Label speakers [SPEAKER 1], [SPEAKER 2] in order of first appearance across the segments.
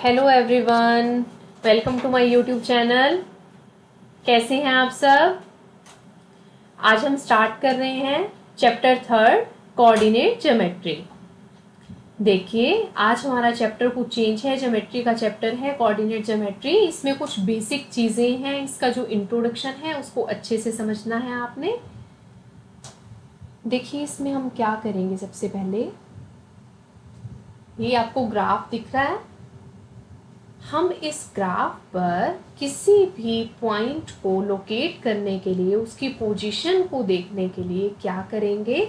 [SPEAKER 1] Hello everyone, welcome to my YouTube channel. कैसे हैं आप सब? आज हम स्टार्ट कर रहे हैं चैप्टर थर्ड, कोऑर्डिनेट ज्योमेट्री। देखिए, आज हमारा चैप्टर कुछ चेंज है। ज्योमेट्री का चैप्टर है कोऑर्डिनेट ज्योमेट्री। इसमें कुछ बेसिक चीज़ें हैं। इसका जो इंट्रोडक्शन है उसको अच्छे से समझना है आपने। देखिए, इसमें हम क्या करेंगे। सबसे पहले ये आपको ग्राफ दिख रहा है। हम इस ग्राफ पर किसी भी पॉइंट को लोकेट करने के लिए, उसकी पोजीशन को देखने के लिए क्या करेंगे,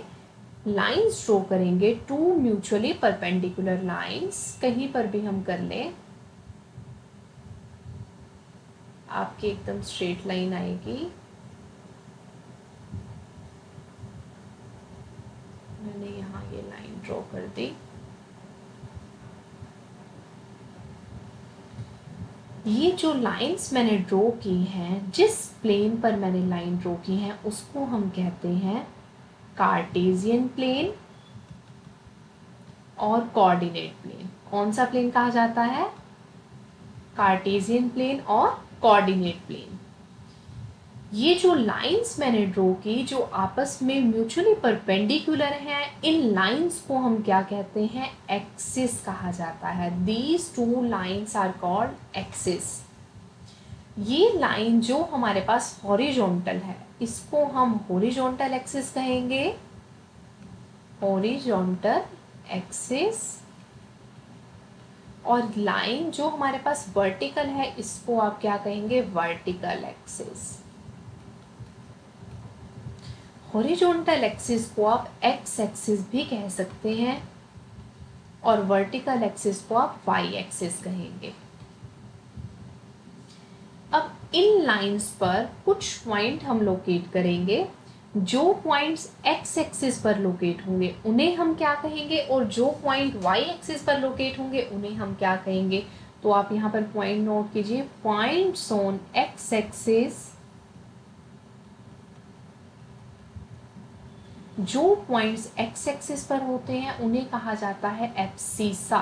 [SPEAKER 1] लाइंस ड्रॉ करेंगे। टू म्यूचुअली परपेंडिकुलर लाइंस, कहीं पर भी हम कर लें, आपकी एकदम स्ट्रेट लाइन आएगी। मैंने यहाँ ये लाइन ड्रॉ कर दी। ये जो लाइंस मैंने ड्रॉ की हैं, जिस प्लेन पर मैंने लाइन ड्रॉ की हैं, उसको हम कहते हैं कार्टेशियन प्लेन और कोऑर्डिनेट प्लेन। कौन सा प्लेन कहा जाता है? कार्टेशियन प्लेन और कोऑर्डिनेट प्लेन। ये जो लाइंस मैंने ड्रॉ की, जो आपस में म्यूचुअली परपेंडिकुलर हैं, इन लाइंस को हम क्या कहते हैं? एक्सिस कहा जाता है। These two lines are called axis. ये लाइन जो हमारे पास हॉरिजॉन्टल है, इसको हम हॉरिजॉन्टल एक्सिस कहेंगे। Horizontal axis. और लाइन जो हमारे पास वर्टिकल है, इसको आप क्या कहेंगे? Vertical axis. हॉरिजॉन्टल एक्सिस को आप एक्स एक्सिस भी कह सकते हैं और वर्टिकल एक्सिस को आप वाई एक्सिस कहेंगे। अब इन लाइंस पर कुछ पॉइंट हम लोकेट करेंगे। जो पॉइंट्स एक्स एक्सिस पर लोकेट होंगे उन्हें हम क्या कहेंगे, और जो पॉइंट वाई एक्सिस पर लोकेट होंगे उन्हें हम क्या कहेंगे? तो आप यहाँ पर पॉइंट नोट कीजिए। पॉइंट्स ऑन एक्स एक्सिस, जो पॉइंट्स एक्स एक्सिस पर होते हैं उन्हें कहा जाता है एब्सिसा।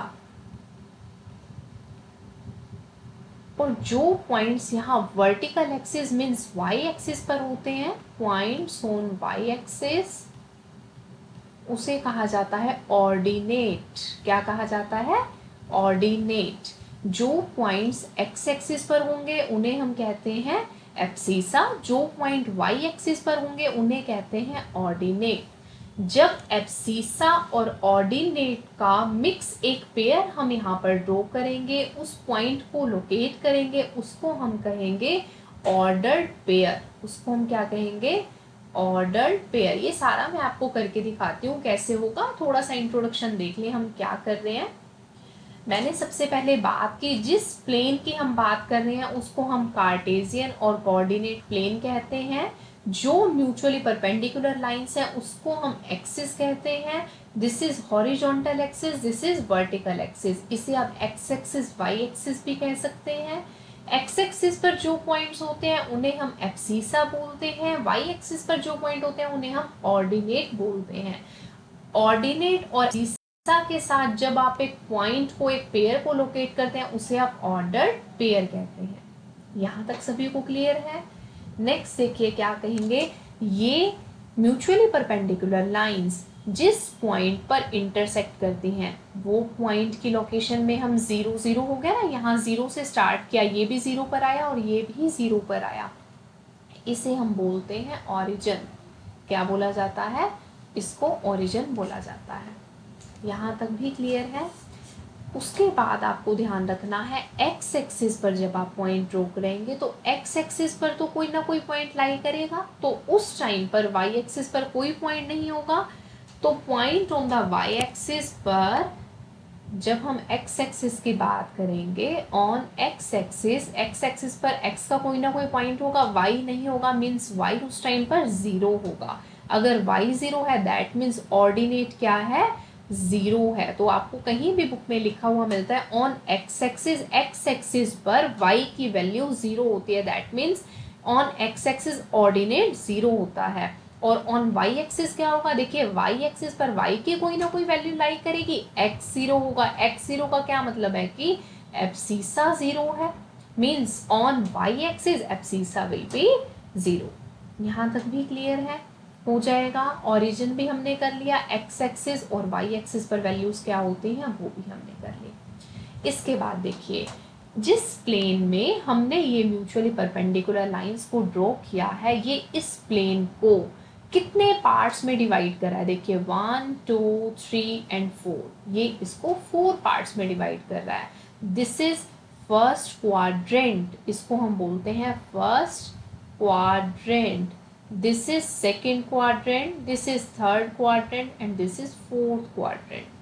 [SPEAKER 1] और जो पॉइंट्स यहाँ vertical axis means Y axis पर होते हैं, पॉइंट्स ऑन वाई एक्सिस, उसे कहा जाता है ऑर्डिनेट। क्या कहा जाता है? ऑर्डिनेट। जो पॉइंट्स एक्स एक्सिस पर होंगे उन्हें हम कहते हैं एब्सिसा। जो पॉइंट वाई एक्सिस पर होंगे उन्हें कहते हैं ऑर्डिनेट। जब एब्सिसा और ऑर्डिनेट का मिक्स एक पेयर हम यहाँ पर ड्रॉ करेंगे, उस पॉइंट को लोकेट करेंगे, उसको हम कहेंगे ऑर्डर्ड पेयर। उसको हम क्या कहेंगे? Ordered pair. ये सारा मैं आपको करके दिखाती हूँ कैसे होगा। थोड़ा सा इंट्रोडक्शन देख लें हम क्या कर रहे हैं। मैंने सबसे पहले बात की, जिस प्लेन की हम बात कर रहे हैं उसको हम कार्टेशियन और कोऑर्डिनेट प्लेन कहते हैं। जो म्यूचुअली परपेंडिकुलर लाइंस है उसको हम एक्सिस कहते हैं। This is horizontal axis, this is vertical axis. इसे आप एक्स एक्सिस, वाई एक्सिस भी कह सकते हैं। एक्स एक्सिस पर जो पॉइंट्स होते हैं उन्हें हम एब्सिसा बोलते हैं। वाई एक्सिस पर जो पॉइंट होते हैं उन्हें हम ऑर्डिनेट बोलते हैं। ऑर्डिनेट और एब्सिसा के साथ जब आप एक पॉइंट को, एक पेयर को लोकेट करते हैं, उसे आप ऑर्डर्ड पेयर कहते हैं। यहाँ तक सभी को क्लियर है? नेक्स्ट देखिए क्या कहेंगे। ये म्यूचुअली परपेंडिकुलर लाइंस जिस पॉइंट पर इंटरसेक्ट करती हैं, वो पॉइंट की लोकेशन में हम 0 0 हो गया ना, यहाँ 0 से स्टार्ट किया, ये भी 0 पर आया और ये भी 0 पर आया, इसे हम बोलते हैं ओरिजिन। क्या बोला जाता है? इसको ओरिजिन बोला जाता है। यहाँ तक भी क्लियर है? उसके बाद आपको ध्यान रखना है, एक्स एक्सिस पर जब आप पॉइंट ड्रॉ करेंगे तो एक्स एक्सिस पर तो कोई ना कोई पॉइंट लाई करेगा, तो उस टाइम पर वाई एक्सिस पर कोई पॉइंट नहीं होगा। तो point on the Y axis पर जब हम एक्स एक्सिस की बात करेंगे, ऑन एक्स एक्सिस पर एक्स का कोई ना कोई पॉइंट होगा, वाई नहीं होगा, मीन्स वाई उस टाइम पर 0 होगा। अगर वाई 0 है दैट मीन्स ऑर्डिनेट क्या है? 0 है। तो आपको कहीं भी बुक में लिखा हुआ मिलता है ऑन एक्स एक्सिस पर वाई की वैल्यू 0 होती है, that means on X axis ordinate 0 होता है। और ऑन वाई एक्सिस क्या होगा, देखिए वाई एक्सिस पर वाई की कोई ना कोई वैल्यू लाई करेगी, एक्स जीरो होगा। एक्स जीरो का क्या मतलब है कि एब्सिसा जीरो है, means on Y axis abscissa will be zero. यहाँ तक भी क्लियर है, हो जाएगा। ओरिजिन भी हमने कर लिया, एक्स एक्सिस और वाई एक्सिस पर वैल्यूज क्या होती हैं वो भी हमने कर ली। इसके बाद देखिए जिस प्लेन में हमने ये म्यूचुअली परपेंडिकुलर लाइंस को ड्रॉ किया है, ये इस प्लेन को कितने पार्ट्स में डिवाइड करा है, देखिए 1 2 3 एंड 4, ये इसको 4 पार्ट्स में डिवाइड कर रहा है। दिस इज फर्स्ट क्वाड्रेंट, इसको हम बोलते हैं first quadrant, this is second quadrant, this is third quadrant and this is fourth quadrant.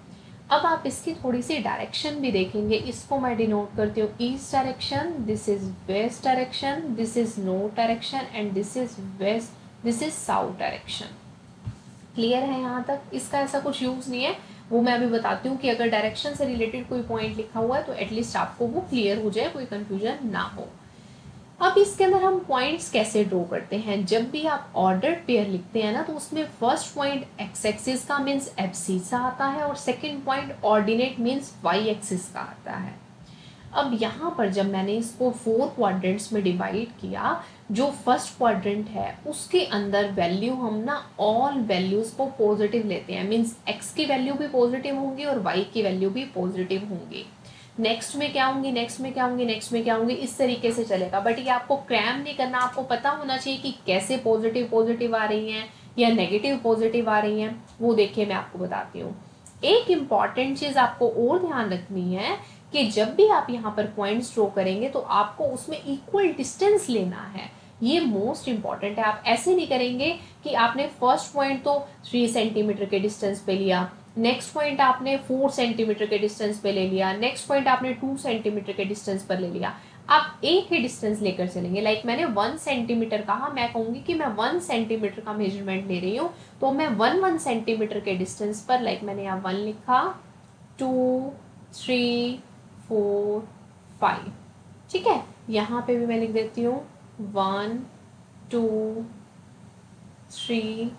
[SPEAKER 1] अब आप इसकी थोड़ी सी डायरेक्शन भी देखेंगे, इसको मैं डिनोट करती हूँ east direction, this is west direction, this is north direction and this is west, this is south direction. Clear है यहाँ तक? इसका ऐसा कुछ यूज नहीं है, वो मैं अभी बताती हूँ कि अगर डायरेक्शन से रिलेटेड कोई पॉइंट लिखा हुआ है तो एटलीस्ट आपको वो क्लियर हो जाए, कोई कंफ्यूजन ना हो। अब इसके अंदर हम पॉइंट्स कैसे ड्रॉ करते हैं, जब भी आप ऑर्डर्ड पेयर लिखते हैं ना तो उसमें फर्स्ट पॉइंट एक्स एक्सिस का मीन्स एब्सिसा आता है और second point ordinate means Y axis का आता है। अब यहाँ पर जब मैंने इसको 4 क्वाड्रेंट्स में डिवाइड किया, जो फर्स्ट क्वाड्रेंट है उसके अंदर वैल्यू हम ना ऑल वैल्यूज को पॉजिटिव लेते हैं, मीन्स एक्स की वैल्यू भी पॉजिटिव होंगी और वाई की वैल्यू भी पॉजिटिव होंगी। नेक्स्ट में क्या होंगी, नेक्स्ट में क्या होंगी, नेक्स्ट में क्या होंगी, इस तरीके से चलेगा। बट ये आपको क्रैम नहीं करना, आपको पता होना चाहिए कि कैसे पॉजिटिव पॉजिटिव आ रही हैं या नेगेटिव पॉजिटिव आ रही हैं, वो देखिए मैं आपको बताती हूँ। एक इम्पॉर्टेंट चीज़ आपको और ध्यान रखनी है कि जब भी आप यहाँ पर पॉइंट्स ड्रॉ करेंगे तो आपको उसमें इक्वल डिस्टेंस लेना है, ये मोस्ट इंपॉर्टेंट है। आप ऐसे नहीं करेंगे कि आपने फर्स्ट पॉइंट तो 3 सेंटीमीटर के डिस्टेंस पे लिया, नेक्स्ट पॉइंट आपने 4 सेंटीमीटर के डिस्टेंस पे ले लिया, नेक्स्ट पॉइंट आपने 2 सेंटीमीटर के डिस्टेंस पर ले लिया। आप एक ही डिस्टेंस लेकर चलेंगे, लाइक मैंने 1 सेंटीमीटर कहा, मैं कहूंगी कि मैं 1 सेंटीमीटर का मेजरमेंट ले रही हूँ, तो मैं 1 सेंटीमीटर के डिस्टेंस पर, लाइक मैंने यहाँ 1 लिखा, 2 3 4 5, ठीक है। यहाँ पे भी मैं लिख देती हूँ 1 2 3,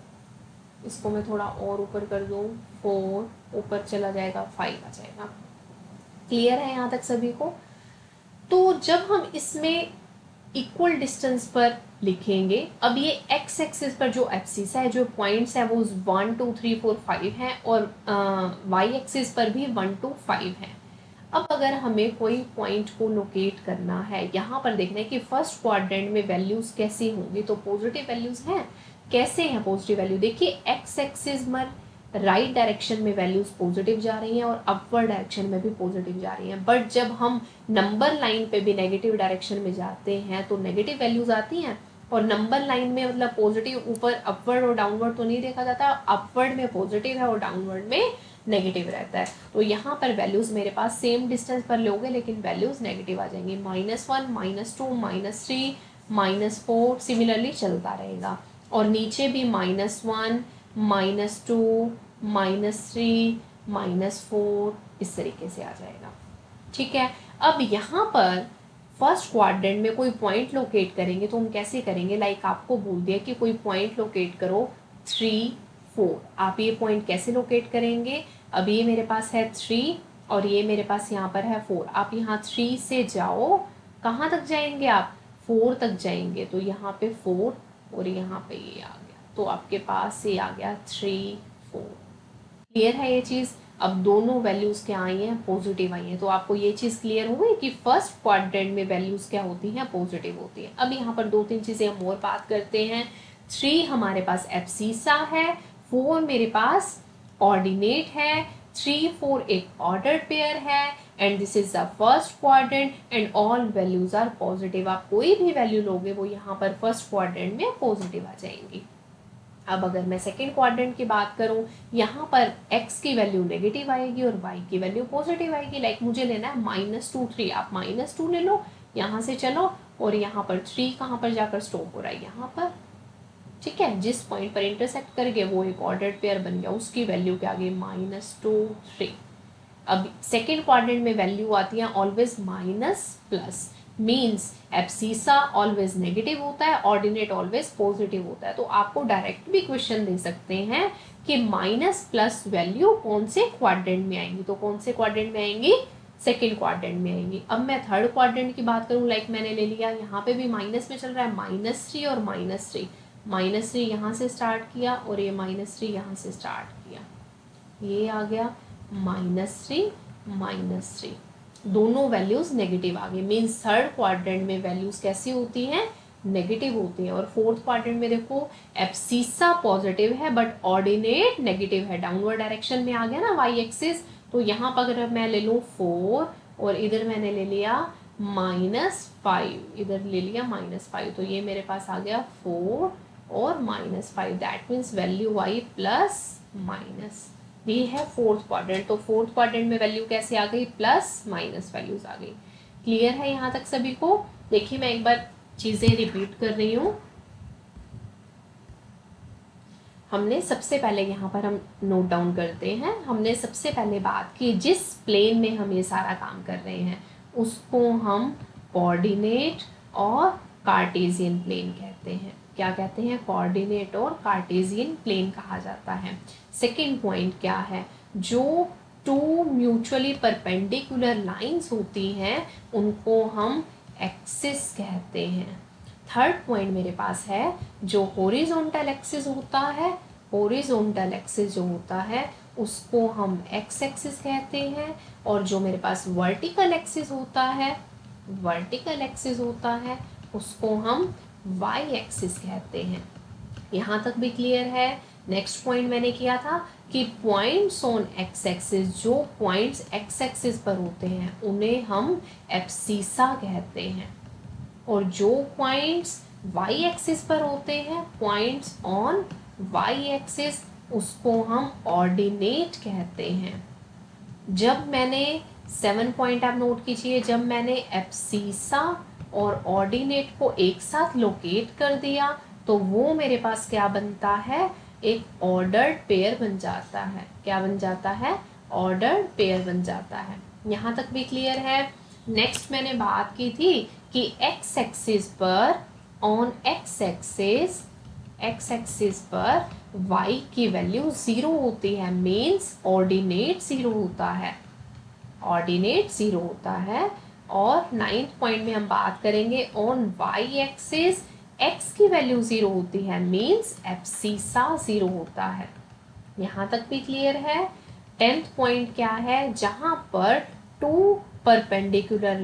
[SPEAKER 1] इसको मैं थोड़ा और ऊपर कर दूँ, 4 ऊपर चला जाएगा, 5 आ जाएगा। क्लियर है यहाँ तक सभी को? तो जब हम इसमें इक्वल डिस्टेंस पर लिखेंगे, अब ये एक्स एक्सिस पर जो एब्सिसा है, जो पॉइंट्स है वो 1 2 3 4 5 हैं और वाई एक्सिस पर भी 1 2 5 हैं। अब अगर हमें कोई पॉइंट को लोकेट करना है, यहाँ पर देखना है कि फर्स्ट क्वाड्रेंट में वैल्यूज कैसी होंगी, तो पॉजिटिव वैल्यूज हैं। कैसे हैं पॉजिटिव वैल्यू, देखिए एक्स एक्सिस पर राइट डायरेक्शन में वैल्यूज पॉजिटिव जा रही हैं और अपवर्ड डायरेक्शन में भी पॉजिटिव जा रही हैं। बट जब हम नंबर लाइन पे भी नेगेटिव डायरेक्शन में जाते हैं तो नेगेटिव वैल्यूज आती हैं, और नंबर लाइन में मतलब पॉजिटिव ऊपर अपवर्ड और डाउनवर्ड तो नहीं देखा जाता, अपवर्ड में पॉजिटिव है और डाउनवर्ड में नेगेटिव रहता है। तो यहाँ पर वैल्यूज मेरे पास सेम डिस्टेंस पर लोगे लेकिन वैल्यूज नेगेटिव आ जाएंगी, -1 -2 -3 -4, सिमिलरली चलता रहेगा। और नीचे भी -1 -2 -3 -4 इस तरीके से आ जाएगा, ठीक है। अब यहाँ पर फर्स्ट क्वाड्रेंट में कोई पॉइंट लोकेट करेंगे तो हम कैसे करेंगे, लाइक आपको बोल दिया कि कोई पॉइंट लोकेट करो 3 4, आप ये पॉइंट कैसे लोकेट करेंगे, अब ये मेरे पास है 3 और ये मेरे पास यहाँ पर है 4, आप यहाँ 3 से जाओ, कहाँ तक जाएंगे आप, 4 तक जाएंगे, तो यहाँ पे 4 और यहाँ पे ये आ गया, तो आपके पास ये आ गया 3 4। क्लियर है ये चीज़? अब दोनों वैल्यूज क्या आई हैं, पॉजिटिव आई हैं, तो आपको ये चीज़ क्लियर हो गई कि फर्स्ट क्वाड्रेंट में वैल्यूज क्या होती हैं, पॉजिटिव होती हैं। अब यहाँ पर 2-3 चीज़ें हम और बात करते हैं। 3 हमारे पास एब्सिसा है, 4 मेरे पास ऑर्डिनेट है, 3 4 एक ऑर्डर पेयर है and this is the first quadrant and all values are positive. आप कोई भी वैल्यू लोगे वो यहाँ पर फर्स्ट क्वाड्रेंट में पॉजिटिव आ जाएंगी। अब अगर मैं सेकेंड क्वाड्रेंट की बात करूं, यहाँ पर x की वैल्यू नेगेटिव आएगी और y की वैल्यू पॉजिटिव आएगी। लाइक मुझे लेना है -2 3, आप -2 ले लो, यहाँ से चलो, और यहाँ पर 3 कहाँ पर जाकर स्टॉप हो रहा है, यहाँ पर, ठीक है। जिस पॉइंट पर इंटरसेक्ट कर गए वो एक ऑर्डर्ड पेयर बन गया, उसकी वैल्यू क्या आ गई, -2 3। अब सेकेंड क्वाड्रेंट में वैल्यू आती है always minus plus, means abscissa always negative होता है, ऑर्डिनेट ऑलवेज पॉजिटिव होता है। तो आपको डायरेक्ट भी क्वेश्चन दे सकते हैं कि माइनस प्लस वैल्यू कौन से क्वाड्रेंट में आएंगी, तो कौन से क्वाड्रेंट में आएंगी, सेकेंड क्वाड्रेंट में आएंगी। अब मैं थर्ड क्वाड्रेंट की बात करूँ, लाइक मैंने ले लिया यहाँ पे भी माइनस में चल रहा है, -3 और -3, -3 यहाँ से स्टार्ट किया और ये -3 यहाँ से स्टार्ट किया, ये आ गया -3 -3, दोनों वैल्यूज नेगेटिव आ गई। मीन्स थर्ड क्वाड्रेंट में वैल्यूज कैसी होती हैं, नेगेटिव होती है। और फोर्थ क्वाड्रेंट में देखो एब्सिसा पॉजिटिव है बट ऑर्डिनेट नेगेटिव है, डाउनवर्ड डायरेक्शन में आ गया ना वाई एक्सिस। तो यहाँ पर अगर मैं ले लूँ 4 और इधर मैंने ले लिया -5, इधर ले लिया -5, तो ये मेरे पास आ गया 4 और -5, that means value y plus minus, ये है फोर्थ क्वाड्रेंट। तो फोर्थ क्वाड्रेंट में वैल्यू कैसे आ गई, प्लस माइनस वैल्यूज आ गई। क्लियर है यहाँ तक सभी को? देखिए मैं एक बार चीजें रिपीट कर रही हूँ। हमने सबसे पहले यहाँ पर हम नोट डाउन करते हैं, हमने सबसे पहले बात की जिस प्लेन में हम ये सारा काम कर रहे हैं उसको हम कोऑर्डिनेट और कार्टेशियन प्लेन कहते हैं। क्या कहते हैं, कोऑर्डिनेट और कार्टेशियन प्लेन कहा जाता है। सेकंड पॉइंट क्या है, जो टू म्यूचुअली परपेंडिकुलर लाइंस होती हैं उनको हम एक्सिस कहते हैं। थर्ड पॉइंट मेरे पास है, जो हॉरिजॉन्टल एक्सिस होता है, हॉरिजॉन्टल एक्सिस जो होता है उसको हम एक्स एक्सिस कहते हैं, और जो मेरे पास वर्टिकल एक्सिस होता है, वर्टिकल एक्सिस होता है उसको हम वाई एक्सिस कहते हैं। यहाँ तक भी क्लियर है? नेक्स्ट पॉइंट मैंने किया था कि पॉइंट्स ऑन एक्स एक्सिस, जो पॉइंट्स एक्स एक्सिस पर होते हैं उन्हें हम एब्सिसा कहते हैं, और जो पॉइंट्स वाई एक्सिस पर होते हैं, पॉइंट्स ऑन वाई एक्सिस, उसको हम ऑर्डिनेट कहते हैं। जब मैंने 7 पॉइंट आप नोट कीजिए, जब मैंने एब्सिसा और ऑर्डिनेट को एक साथ लोकेट कर दिया तो वो मेरे पास क्या बनता है, एक ऑर्डर्ड पेयर बन जाता है। क्या बन जाता है, ऑर्डर्ड पेयर बन जाता है। यहाँ तक भी क्लियर है? नेक्स्ट मैंने बात की थी कि एक्स एक्सिस पर, ऑन एक्स एक्सिस पर y की वैल्यू 0 होती है, मीन्स ऑर्डिनेट 0 होता है, ऑर्डिनेट 0 होता है। और 9th पॉइंट में हम बात करेंगे ऑन y एक्सिस x की वैल्यू 0 होती है, मीन्स एब्सिसा 0 होता है। यहाँ तक भी क्लियर है? 10th पॉइंट क्या है, जहाँ पर टू परपेंडिकुलर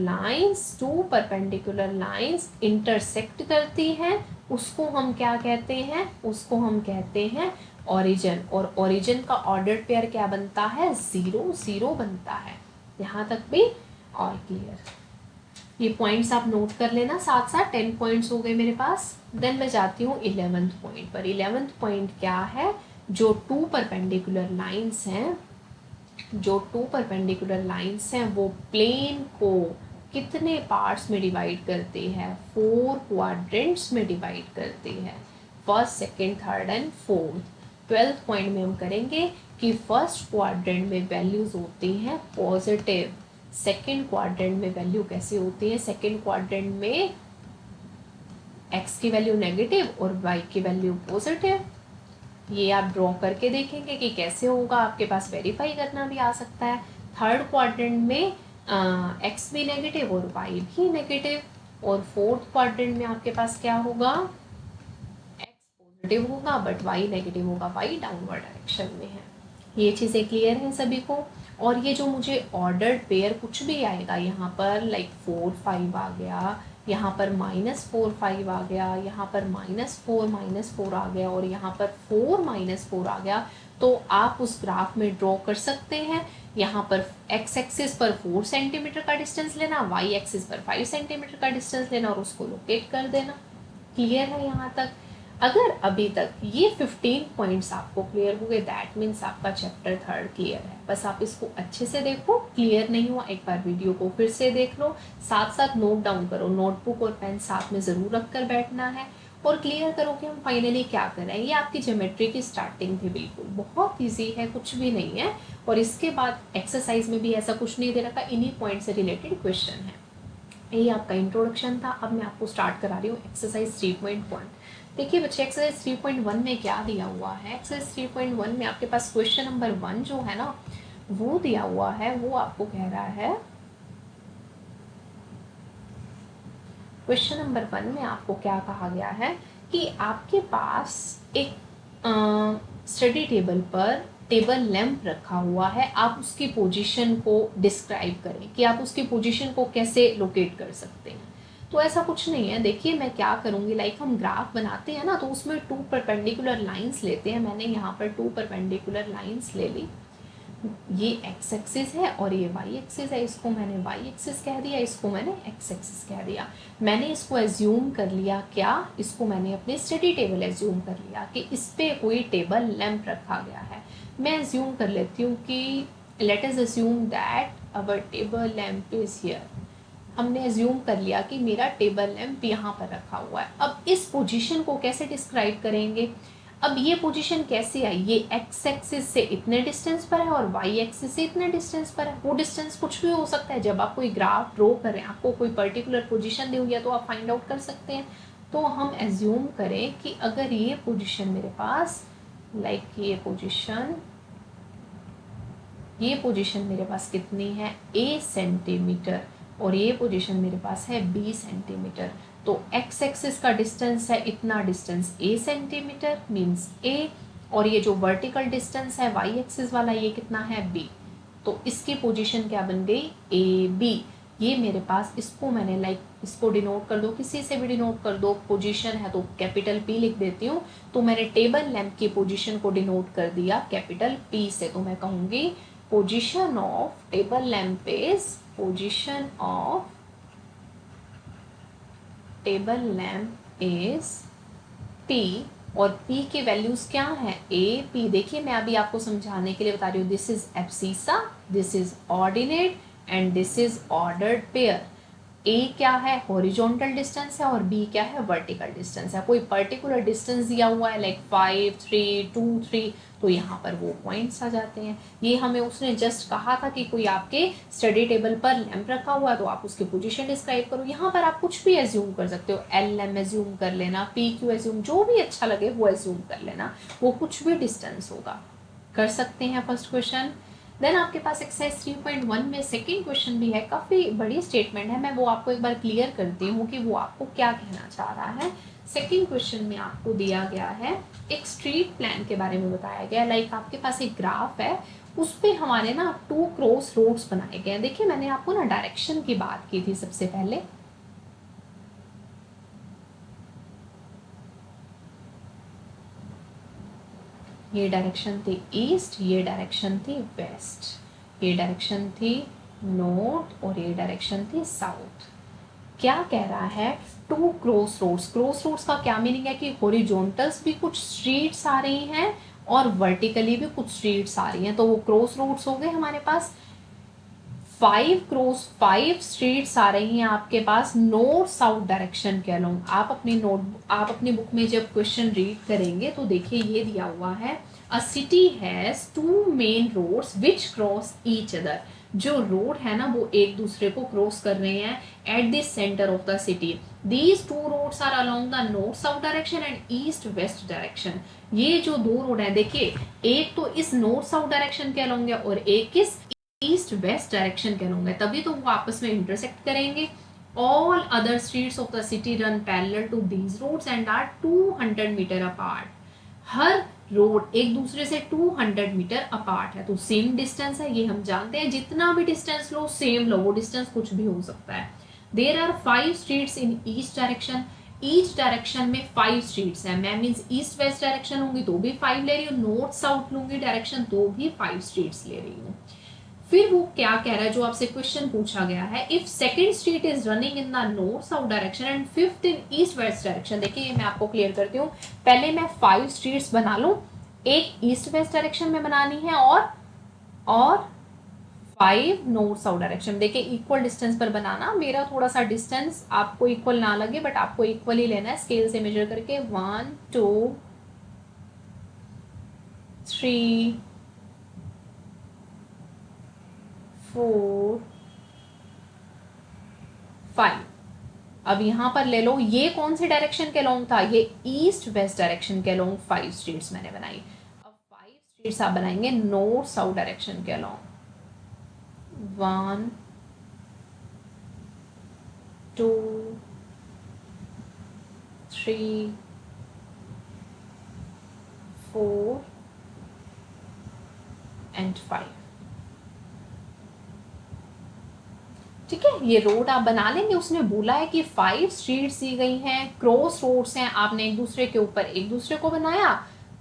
[SPEAKER 1] लाइंस इंटरसेक्ट करती हैं उसको हम क्या कहते हैं, उसको हम कहते हैं ओरिजिन, और ओरिजिन का ऑर्डर्ड पेयर क्या बनता है, 0 0 बनता है। यहाँ तक भी और क्लियर? ये पॉइंट्स आप नोट कर लेना साथ साथ। 10 पॉइंट्स हो गए मेरे पास। देन मैं जाती हूँ 11th पॉइंट पर। 11th पॉइंट क्या है, जो टू परपेंडिकुलर लाइंस हैं, जो टू परपेंडिकुलर लाइंस हैं वो प्लेन को कितने पार्ट्स में डिवाइड करती है, 4 क्वाड्रेंट्स में डिवाइड करती है, first second third and fourth. 12th point में हम करेंगे कि फर्स्ट क्वाड्रेंट में वैल्यूज होती हैं पॉजिटिव, सेकेंड क्वाड्रेंट में वैल्यू कैसी होती है, सेकेंड क्वाड्रेंट में x की वैल्यू नेगेटिव और y की वैल्यू पॉजिटिव। ये आप ड्रॉ करके देखेंगे कि कैसे होगा, आपके पास वेरीफाई करना भी आ सकता है। थर्ड क्वाड्रेंट में x भी नेगेटिव और y भी नेगेटिव, और फोर्थ क्वाड्रेंट में आपके पास क्या होगा, x पॉजिटिव होगा बट y नेगेटिव होगा, y डाउनवर्ड डायरेक्शन में है। ये चीज़ें क्लियर हैं सभी को? और ये जो मुझे ऑर्डर्ड पेयर कुछ भी आएगा यहाँ पर, लाइक 4 5 आ गया, यहाँ पर -4 5 आ गया, यहाँ पर -4 4 आ गया, और यहाँ पर 4 4 आ गया, तो आप उस ग्राफ में ड्रॉ कर सकते हैं। यहाँ पर x एक्सिस पर 4 सेंटीमीटर का डिस्टेंस लेना, y एक्सिस पर 5 सेंटीमीटर का डिस्टेंस लेना और उसको लोकेट कर देना। क्लियर है यहाँ तक? अगर अभी तक ये 15 पॉइंट्स आपको क्लियर हो गए, दैट मीन्स आपका चैप्टर 3 क्लियर है। बस आप इसको अच्छे से देखो, क्लियर नहीं हुआ एक बार वीडियो को फिर से देख लो, साथ साथ नोट डाउन करो, नोटबुक और पेन साथ में ज़रूर रख कर बैठना है, और क्लियर करो कि हम फाइनली क्या कर रहे हैं। ये आपकी ज्योमेट्री की स्टार्टिंग थी, बिल्कुल बहुत ईजी है, कुछ भी नहीं है। और इसके बाद एक्सरसाइज में भी ऐसा कुछ नहीं दे रखा, इन्हीं पॉइंट से रिलेटेड क्वेश्चन है। ये आपका इंट्रोडक्शन था। अब मैं आपको स्टार्ट करा रही हूँ एक्सरसाइज 3.1। देखिए बच्चे एक्सरसाइज 3.1 में क्या दिया हुआ है। एक्सरसाइज 3.1 में आपके पास क्वेश्चन नंबर 1 जो है ना वो दिया हुआ है। वो आपको कह रहा है, क्वेश्चन नंबर 1 में आपको क्या कहा गया है कि आपके पास एक स्टडी टेबल पर टेबल लैंप रखा हुआ है, आप उसकी पोजीशन को डिस्क्राइब करें कि आप उसकी पोजीशन को कैसे लोकेट कर सकते हैं। तो ऐसा कुछ नहीं है। देखिए मैं क्या करूँगी, लाइक हम ग्राफ बनाते हैं ना तो उसमें 2 परपेंडिकुलर लाइंस लेते हैं। मैंने यहाँ पर 2 परपेंडिकुलर लाइंस ले ली। ये एक्स एक्सिस है और ये वाई एक्सिस है। इसको मैंने वाई एक्सिस कह दिया, इसको मैंने एक्स एक्सिस कह दिया। मैंने इसको एज्यूम कर लिया, क्या, इसको मैंने अपनी स्टडी टेबल एज्यूम कर लिया कि इस पर कोई टेबल लैंप रखा गया है। मैं एज्यूम कर लेती हूँ कि let us assume that our table lamp is here. हमने एज्यूम कर लिया कि मेरा टेबल लैंप यहाँ पर रखा हुआ है। अब इस पोजीशन को कैसे डिस्क्राइब करेंगे। अब ये पोजीशन कैसे आई, ये एक्स एक्सिस से इतने डिस्टेंस पर है और वाई एक्सिस से इतने डिस्टेंस पर है। वो डिस्टेंस कुछ भी हो सकता है। जब आप कोई ग्राफ ड्रॉ कर रहे हैं, आपको कोई पर्टिकुलर पोजीशन दी हुई है तो आप फाइंड आउट कर सकते हैं। तो हम एज्यूम करें कि अगर ये पोजीशन मेरे पास, लाइक ये पोजीशन मेरे पास कितनी है, a सेंटीमीटर, और ये पोजीशन मेरे पास है b सेंटीमीटर। तो x एक्सिस का डिस्टेंस है इतना distance a centimetre means a, और ये जो वर्टिकल डिस्टेंस है y एक्सिस वाला ये कितना है b। तो इसकी पोजीशन क्या बन गई, ए बी। ये मेरे पास, इसको मैंने इसको डिनोट कर दो, किसी से भी डिनोट कर दो। पोजीशन है तो कैपिटल P लिख देती हूँ। तो मैंने टेबल लैंप की पोजीशन को डिनोट कर दिया कैपिटल P से। तो मैं कहूँगी position of table lamp is, position of table lamp is P, और P की वैल्यूज क्या है, ए पी। देखिए मैं अभी आपको समझाने के लिए बता रही हूँ, this is abscissa, this is ordinate and this is ordered pair. A क्या है, हॉरिजॉन्टल डिस्टेंस है, और बी क्या है, वर्टिकल डिस्टेंस है। कोई पर्टिकुलर डिस्टेंस दिया हुआ है लाइक 5 3 2 3, तो यहाँ पर वो पॉइंट्स आ जाते हैं। ये हमें उसने जस्ट कहा था कि कोई आपके स्टडी टेबल पर लैंप रखा हुआ है तो आप उसकी पोजीशन डिस्क्राइब करो। यहाँ पर आप कुछ भी एज्यूम कर सकते हो, एल एम एज्यूम कर लेना, पी क्यू एज्यूम, जो भी अच्छा लगे वो एज्यूम कर लेना, वो कुछ भी डिस्टेंस होगा, कर सकते हैं। First question. देन आपके पास एक्सरसाइज 3.1 में सेकंड क्वेश्चन भी है, काफ़ी बड़ी स्टेटमेंट है। मैं वो आपको एक बार क्लियर करती हूँ कि वो आपको क्या कहना चाह रहा है। सेकंड क्वेश्चन में आपको दिया गया है, एक स्ट्रीट प्लान के बारे में बताया गया। लाइक आपके पास एक ग्राफ है, उस पर हमारे ना 2 क्रॉस रोड्स बनाए गए हैं। देखिए मैंने आपको ना डायरेक्शन की बात की थी सबसे पहले। ये डायरेक्शन थी ईस्ट, ये डायरेक्शन थी वेस्ट, ये डायरेक्शन थी नॉर्थ, और ये डायरेक्शन थी साउथ। क्या कह रहा है, 2 क्रॉस रोड्स। क्रॉस रोड्स का क्या मीनिंग है कि हॉरिजॉन्टल्स भी कुछ स्ट्रीट्स आ रही हैं और वर्टिकली भी कुछ स्ट्रीट्स आ रही हैं। तो वो क्रॉस रोड्स हो गए हमारे पास। 5 स्ट्रीट्स आ रही हैं आपके पास नॉर्थ साउथ डायरेक्शन के अलोंग। आप अपनी बुक में जब क्वेश्चन रीड करेंगे तो देखिए ये दिया हुआ है, a city has 2 main roads which cross each other. जो रोड है ना वो एक दूसरे को क्रॉस कर रहे हैं at the center of the city. These 2 roads are along the north south direction and east west direction. ये जो 2 रोड है, देखिए एक तो इस नॉर्थ साउथ डायरेक्शन के अलोंग है और एक किस ईस्ट वेस्ट डायरेक्शन के अलोंग है, तभी तो वो आपस में इंटरसेक्ट करेंगे। All other streets of the city run parallel to these roads and are 200 meter apart. Her road एक दूसरे से 200 मीटर अपार्ट है, तो सेम डिस्टेंस है, ये हम जानते हैं। जितना भी डिस्टेंस लो सेम लो, वो डिस्टेंस कुछ भी हो सकता है। There are 5 streets in east direction. Each direction में 5 स्ट्रीट्स हैं। मैं मीन्स ईस्ट वेस्ट डायरेक्शन होंगी तो भी 5 ले रही हूँ, नॉर्थ साउथ लूंगी डायरेक्शन तो भी 5 स्ट्रीट्स ले रही हूँ। फिर वो क्या कह रहा है, जो आपसे क्वेश्चन पूछा गया है, if second street is running in the north south direction and fifth in east west direction. देखिए ये मैं आपको क्लियर करती हूँ। पहले मैं 5 स्ट्रीट्स बना लूँ, एक ईस्ट वेस्ट डायरेक्शन में बनानी है और 5 नॉर्थ साउथ डायरेक्शन। देखिए इक्वल डिस्टेंस पर बनाना, मेरा थोड़ा सा डिस्टेंस आपको इक्वल ना लगे बट आपको इक्वल ही लेना है, स्केल से मेजर करके 1 2 3 4 5। अब यहाँ पर ले लो, ये कौन से डायरेक्शन के अलोंग था, ये ईस्ट वेस्ट डायरेक्शन के अलोंग 5 स्ट्रीट्स मैंने बनाई। अब 5 स्ट्रीट्स आप बनाएंगे नॉर्थ साउथ डायरेक्शन के अलोंग। 1 2 3 4 एंड 5। ठीक है, ये रोड आप बना लेंगे। उसने बोला है कि 5 स्ट्रीट्स दी गई हैं, क्रॉस रोड्स हैं, आपने एक दूसरे के ऊपर एक दूसरे को बनाया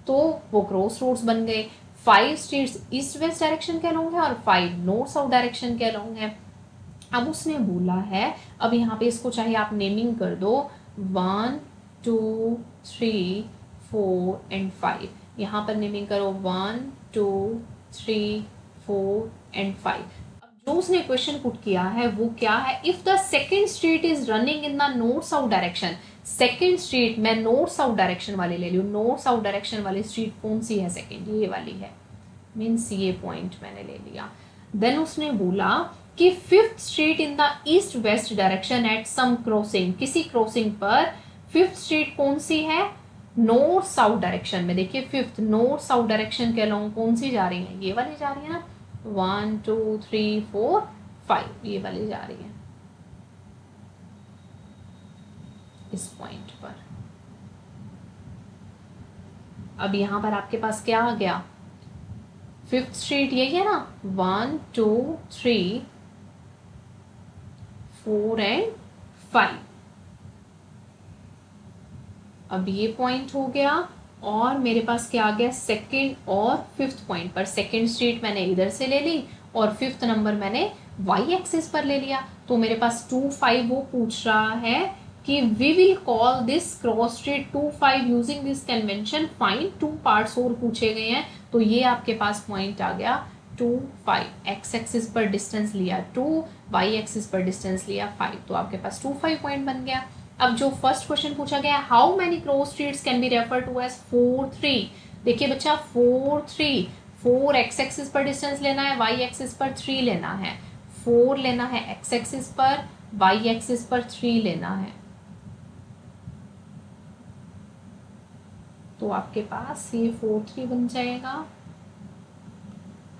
[SPEAKER 1] तो वो क्रॉस रोड्स बन गए। 5 स्ट्रीट्स ईस्ट वेस्ट डायरेक्शन के अलोंग है और 5 नॉर्थ साउथ डायरेक्शन के अलोंग है। अब उसने बोला है, अब यहाँ पे इसको चाहे आप नेमिंग कर दो 1 2 3 4 एंड 5। यहाँ पर नेमिंग करो 1 2 3 4 एंड 5। जो उसने क्वेश्चन पुट किया है वो क्या है, if the second street is running in the north south direction. Second street मैं नॉर्थ साउथ डायरेक्शन वाली ले लूँ, नॉर्थ साउथ डायरेक्शन वाली स्ट्रीट कौन सी है, सेकेंड ये वाली है, मीन्स ये पॉइंट मैंने ले लिया। देन उसने बोला कि fifth street in the east west direction at some crossing, किसी क्रॉसिंग पर फिफ्थ स्ट्रीट कौन सी है, नॉर्थ साउथ डायरेक्शन में। देखिए फिफ्थ नॉर्थ साउथ डायरेक्शन के अलोंग कौन सी जा रही है, ये वाली जा रही है ना, 1 2 3 4 5 ये वाली जा रही है इस पॉइंट पर। अब यहां पर आपके पास क्या आ गया, फिफ्थ स्ट्रीट यही है ना, 1 2 3 4 एंड 5। अब ये पॉइंट हो गया और मेरे पास क्या आ गया, सेकंड और फिफ्थ पॉइंट पर सेकंड स्ट्रीट मैंने इधर से ले ली और फिफ्थ नंबर मैंने वाई एक्सिस पर ले लिया। तो मेरे पास 2 5 वो पूछ रहा है कि we will call this cross street 2 5 using this convention find. 2 parts और पूछे गए हैं तो ये आपके पास पॉइंट आ गया 2 5। एक्स एक्सिस पर डिस्टेंस लिया 2, वाई एक्सिस पर डिस्टेंस लिया 5, तो आपके पास 2 5 पॉइंट बन गया। अब जो फर्स्ट क्वेश्चन पूछा गया है, how many cross streets can be refer to as 4 3। देखिए बच्चा 4 3, 4 एक्स एक्सिस पर डिस्टेंस लेना है, वाई एक्सिस पर 3 लेना है, 4 लेना है एक्स एक्सिस पर, वाई एक्सिस पर 3 लेना है। तो आपके पास ये 4 3 बन जाएगा।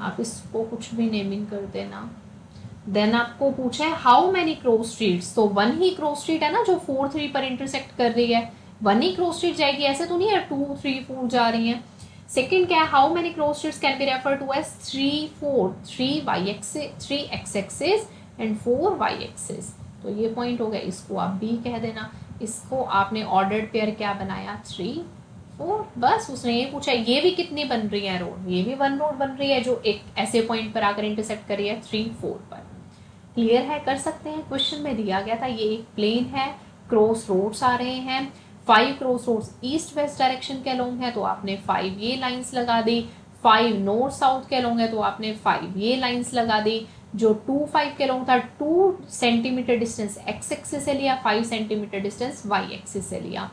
[SPEAKER 1] आप इसको कुछ भी नेमिंग कर देना। देन आपको पूछा है हाउ मेनी क्रॉस स्ट्रीट्स, तो 1 ही क्रॉस स्ट्रीट है ना जो 4 3 पर इंटरसेक्ट कर रही है, 1 ही क्रॉस स्ट्रीट जाएगी, ऐसे तो नहीं है 2 3 4 जा रही है। सेकंड क्या है, how many cross streets can be refer to as 3 4, 3 y axis 3 x axis and 4 y axis. तो ये पॉइंट हो गया, इसको आप बी कह देना। इसको आपने ऑर्डर्ड पेयर क्या बनाया 3 4, बस उसने ये पूछा ये भी कितनी बन रही है रोड, ये भी 1 रोड बन रही है जो एक ऐसे पॉइंट पर आकर इंटरसेक्ट कर रही है 3 4 पर। क्लियर है, कर सकते हैं। क्वेश्चन में दिया गया था ये एक प्लेन है, क्रॉस रोड्स आ रहे हैं, 5 cross roads east west direction के अलोंग है तो आपने 5 ये लाइंस लगा दी, 5 नॉर्थ साउथ के अलोंग है तो आपने 5 ये लाइंस लगा दी। जो 2 5 के अलोंग था 2 सेंटीमीटर डिस्टेंस एक्स एक्सिस से लिया, 5 सेंटीमीटर डिस्टेंस वाई एक्सिस से लिया।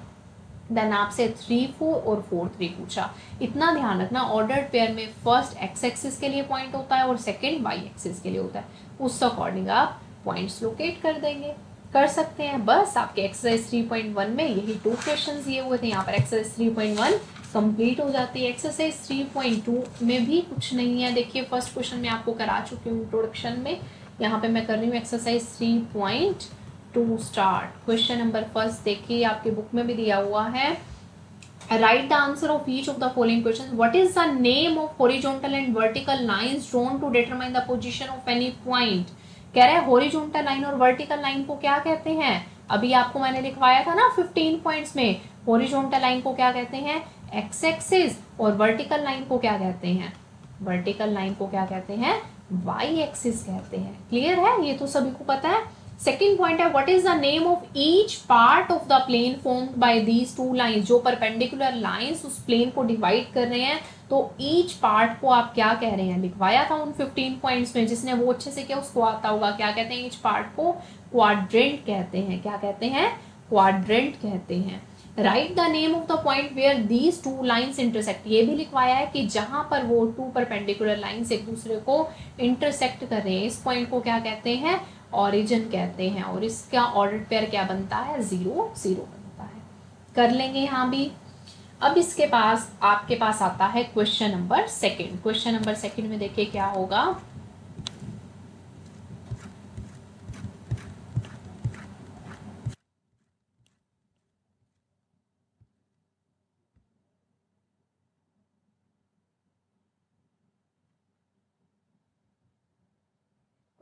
[SPEAKER 1] देन आपसे 3 4 और 4 3 पूछा। इतना ध्यान रखना, ऑर्डर्ड पेयर में फर्स्ट एक्स एक्सिस के लिए पॉइंट होता है और सेकंड वाई एक्सिस के लिए होता है, उस अकॉर्डिंग आप पॉइंट्स लोकेट कर देंगे। कर सकते हैं। बस आपके एक्सरसाइज 3.1 में यही 2 क्वेश्चन दिए हुए थे, यहाँ पर एक्सरसाइज 3.1 कंप्लीट हो जाती है। एक्सरसाइज 3.2 में भी कुछ नहीं है। देखिए फर्स्ट क्वेश्चन में आपको करा चुकी हूँ इंट्रोडक्शन में, यहाँ पे मैं कर रही हूँ exercise 3.2 start. Question number first देखिए, आपके बुक में भी दिया हुआ है। Write the answer of each of the following questions. What is the name of horizontal and vertical lines drawn to determine the position of any point? कह रहा है हॉरिजॉन्टल लाइन और वर्टिकल लाइन को क्या कहते हैं। अभी आपको मैंने लिखवाया था ना 15 पॉइंट्स में, हॉरिजॉन्टल लाइन को क्या कहते हैं एक्स एक्सिस, और वर्टिकल लाइन को क्या कहते हैं, वर्टिकल लाइन को क्या कहते हैं वाई एक्सिस कहते हैं। क्लियर है, ये तो सभी को पता है। सेकेंड पॉइंट है what is the name of each part of the plane formed by these two lines. जो परपेंडिकुलर लाइंस उस प्लेन को डिवाइड कर रहे हैं तो ईच पार्ट को आप क्या कह रहे हैं, लिखवाया था उन 15 पॉइंट्स में, जिसने वो अच्छे से किया उसको आता होगा। क्या कहते हैं ईच पार्ट को, क्वाड्रेंट कहते हैं। क्या कहते हैं, क्वाड्रेंट कहते हैं। Write the name of the point where these two lines intersect. ये भी लिखवाया है कि जहां पर वो 2 परपेंडिकुलर लाइंस एक दूसरे को इंटरसेक्ट कर रहे हैं, इस पॉइंट को क्या कहते हैं ऑरिजिन कहते हैं, और इसका ऑर्डर पेयर क्या बनता है, 0 0 बनता है। कर लेंगे यहाँ भी। अब इसके पास आपके पास आता है question number second. Question number second में देखिए क्या होगा।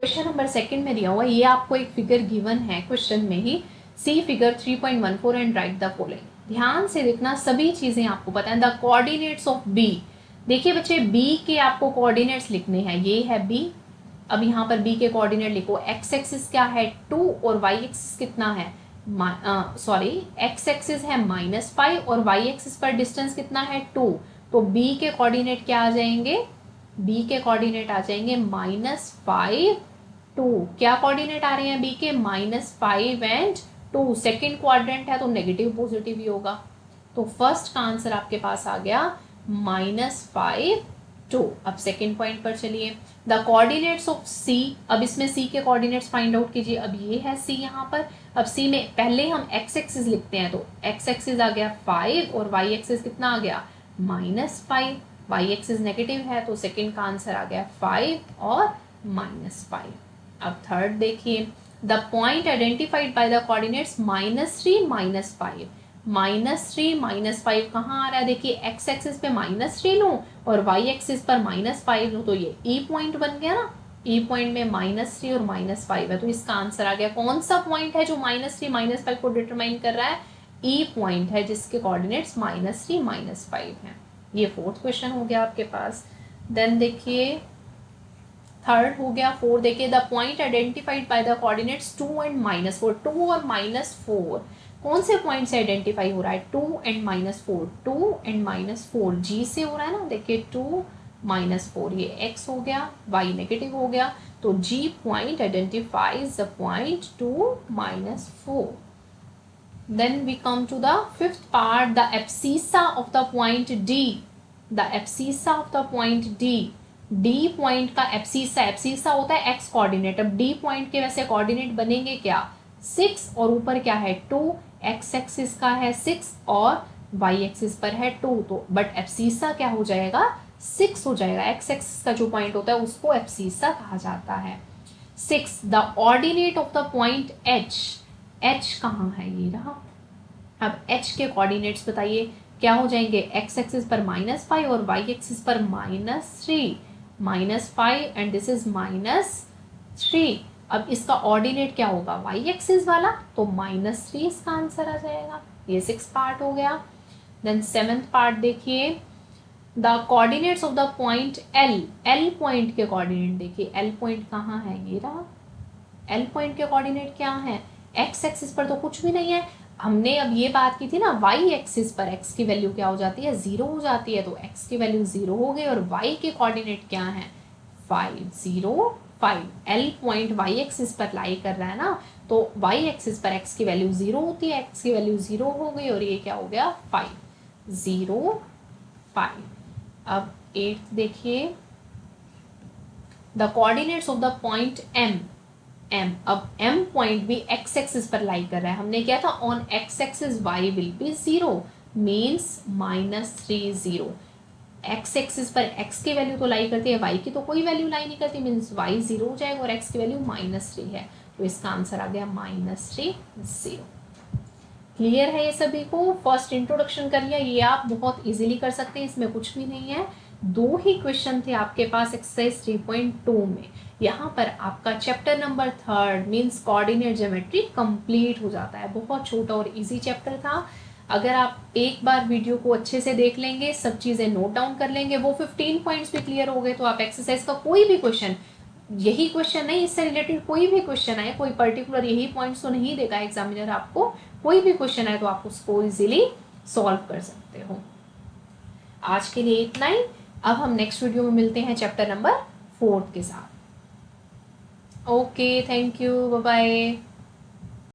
[SPEAKER 1] क्वेश्चन नंबर सेकंड में दिया हुआ, ये आपको एक फिगर गिवन है क्वेश्चन में ही, see figure 3.14 and write the following. ध्यान से देखना, सभी चीजें आपको पता है। द कोऑर्डिनेट्स ऑफ बी, देखिए बच्चे बी के आपको कोऑर्डिनेट्स लिखने हैं, ये है बी। अब यहाँ पर बी के कोऑर्डिनेट लिखो। एक्स एक्सिस क्या है 2 और वाई एक्सिस कितना है, सॉरी एक्स एक्सिस है -5 और वाई एक्सिस पर डिस्टेंस कितना है 2। तो बी के कोऑर्डिनेट क्या आ जाएंगे, बी के कोऑर्डिनेट आ जाएंगे -5 2। क्या कोऑर्डिनेट आ रहे हैं बी के, -5 एंड 2। सेकेंड क्वाड्रेंट है तो नेगेटिव पॉजिटिव ही होगा। तो फर्स्ट का आंसर आपके पास आ गया -5 2। अब सेकेंड पॉइंट पर चलिए। द कोऑर्डिनेट्स ऑफ सी, अब इसमें सी के कोऑर्डिनेट्स फाइंड आउट कीजिए। अब ये है सी यहाँ पर। अब सी में पहले हम एक्स एक्सिस लिखते हैं, तो एक्स एक्सिस आ गया 5 और वाई एक्सिस कितना आ गया -5। वाई एक्सिस नेगेटिव है तो सेकेंड का आंसर आ गया 5 और -5। अब थर्ड देखिए, the point identified by the coordinates -3 -5। -3 -5 कहाँ आ रहा है, देखिए एक्स एक्सिस पे -3 लूँ और वाई एक्सिस पर -5 लूँ तो ये ई पॉइंट बन गया ना। ई पॉइंट में -3 और -5 है, तो इसका आंसर आ गया। कौन सा पॉइंट है जो -3 -5 को डिटरमाइन कर रहा है, ई पॉइंट है जिसके कोऑर्डिनेट्स -3 -5 हैं। ये फोर्थ क्वेश्चन हो गया आपके पास। देन देखिए थर्ड हो गया। फोर देखिए, the point identified by the coordinates 2 and -4। 2 और -4 कौन से पॉइंट से आइडेंटिफाई हो रहा है, 2 एंड -4। 2 एंड -4 जी से हो रहा है ना, देखिए 2 -4 ये x हो गया, y नेगेटिव हो गया, तो G point identifies the point 2 -4। Then we come to the fifth part, the abscissa of the point D. The abscissa of the point D. D point का एब्सिसा, एब्सिसा होता है x coordinate. अब D point के वैसे coordinate बनेंगे क्या, 6 और ऊपर क्या है 2। एक्स एक्सिस का है 6 और वाई एक्सिस पर है 2, तो बट एब्सिसा क्या हो जाएगा 6 हो जाएगा। एक्स एक्सिस का जो पॉइंट होता है उसको एब्सिसा कहा जाता है। 6 the ordinate of the point H। H कहाँ है, ये रहा। अब H के कोऑर्डिनेट्स बताइए क्या हो जाएंगे, एक्स एक्सिस पर -5 और वाई एक्सिस पर -3। -5 एंड दिस इज -3। अब इसका ऑर्डिनेट क्या होगा, वाई एक्सिस वाला, तो -3 इसका आंसर आ जाएगा। ये 6 पार्ट हो गया। देन 7th पार्ट देखिए, the coordinates of the point L। L point के कोऑर्डिनेट देखिए, L पॉइंट कहाँ है, ये रहा। L पॉइंट के कोऑर्डिनेट क्या है, एक्स एक्सिस पर तो कुछ भी नहीं है। हमने अब ये बात की थी ना, वाई एक्सिस पर एक्स की वैल्यू क्या हो जाती है, 0 हो जाती है, तो एक्स की वैल्यू 0 हो गई और वाई के कोऑर्डिनेट क्या है 5 0 5। एल पॉइंट वाई एक्सिस पर लाई कर रहा है ना, तो वाई एक्सिस पर एक्स की वैल्यू 0 होती है, एक्स की वैल्यू 0 हो गई और ये क्या हो गया 5 0 5। अब 8 देखिए, the coordinates of the point M। अब M पॉइंट भी x एक्सिस पर लाई कर रहा है। हमने क्या था, on x axis y will be 0 means -3 0। x axis पर x की वैल्यू तो लाई करती है, y की तो कोई वैल्यू लाई नहीं करती, मीन्स y 0 हो जाएगा और x की वैल्यू -3 है, तो इसका आंसर आ गया -3 0। क्लियर है ये सभी को। फर्स्ट इंट्रोडक्शन कर लिया, ये आप बहुत इजीली कर सकते हैं, इसमें कुछ भी नहीं है। 2 ही क्वेश्चन थे आपके पास एक्सरसाइज 3.2 में। यहाँ पर आपका chapter number 3 means coordinate geometry complete हो जाता है। बहुत छोटा और इजी चैप्टर था। अगर आप एक बार वीडियो को अच्छे से देख लेंगे, सब चीज़ें नोट डाउन कर लेंगे, वो 15 पॉइंट्स भी क्लियर हो गए, तो आप एक्सरसाइज का कोई भी क्वेश्चन, यही क्वेश्चन नहीं, इससे रिलेटेड कोई भी क्वेश्चन आए, कोई पर्टिकुलर यही पॉइंट्स तो नहीं देगा एग्जामिनर आपको, कोई भी क्वेश्चन आए तो आप उसको इजीली सॉल्व कर सकते हो। आज के लिए इतना ही। अब हम नेक्स्ट वीडियो में मिलते हैं चैप्टर नंबर 4 के साथ। Okay, thank you, bye bye.